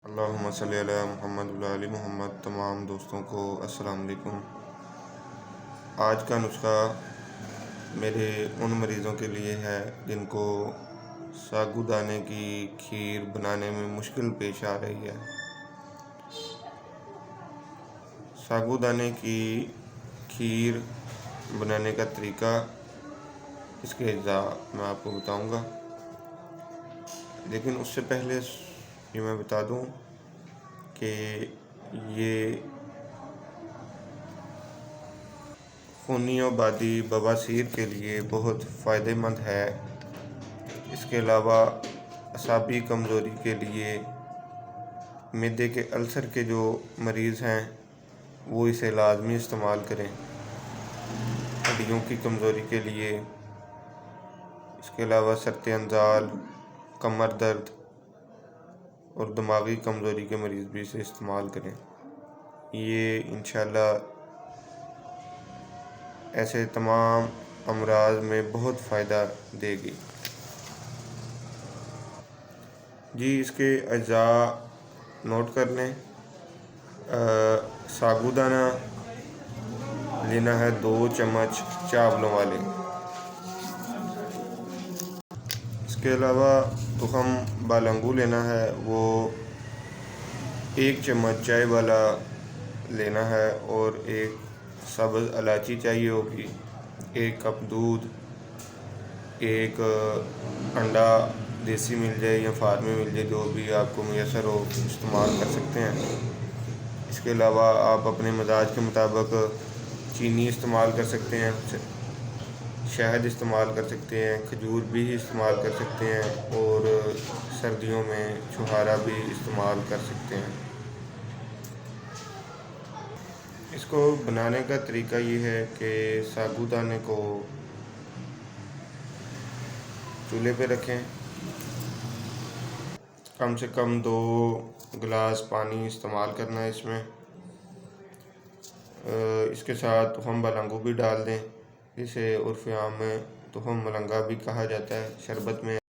اللہم صلی علی محمد وعلی آل محمد۔ تمام دوستوں کو السلام علیکم۔ آج کا نسخہ میرے ان مریضوں کے لیے ہے جن کو ساگو دانے کی کھیر بنانے میں مشکل پیش آ رہی ہے۔ ساگو دانے کی کھیر بنانے کا طریقہ، اس کے اجزاء میں آپ کو بتاؤں گا، لیکن اس سے پہلے یہ میں بتا دوں کہ یہ خونی آبادی بواسیر کے لیے بہت فائدہ مند ہے۔ اس کے علاوہ اعصابی کمزوری کے لیے، معدے کے السر کے جو مریض ہیں وہ اسے لازمی استعمال کریں۔ ہڈیوں کی کمزوری کے لیے، اس کے علاوہ سرط انزال، کمر درد اور دماغی کمزوری کے مریض بھی اسے استعمال کریں۔ یہ انشاءاللہ ایسے تمام امراض میں بہت فائدہ دے گی۔ جی، اس کے اجزاء نوٹ کر لیں۔ ساگو دانہ لینا ہے 2 چمچ چاولوں والے۔ اس کے علاوہ تخم بالنگو لینا ہے، وہ 1 چمچ چائے والا لینا ہے، اور 1 سبز الائچی چاہیے ہوگی، 1 کپ دودھ، 1 انڈا، دیسی مل جائے یا فارمی مل جائے، جو بھی آپ کو میسر ہو استعمال کر سکتے ہیں۔ اس کے علاوہ آپ اپنے مزاج کے مطابق چینی استعمال کر سکتے ہیں، شہد استعمال کر سکتے ہیں، کھجور بھی استعمال کر سکتے ہیں، اور سردیوں میں چھہارا بھی استعمال کر سکتے ہیں۔ اس کو بنانے کا طریقہ یہ ہے کہ ساگو دانے کو چولہے پہ رکھیں، کم سے کم 2 گلاس پانی استعمال کرنا ہے اس میں۔ اس کے ساتھ تخم بالنگو بھی ڈال دیں، جسے عرف عام میں تخم ملنگا بھی کہا جاتا ہے۔ شربت میں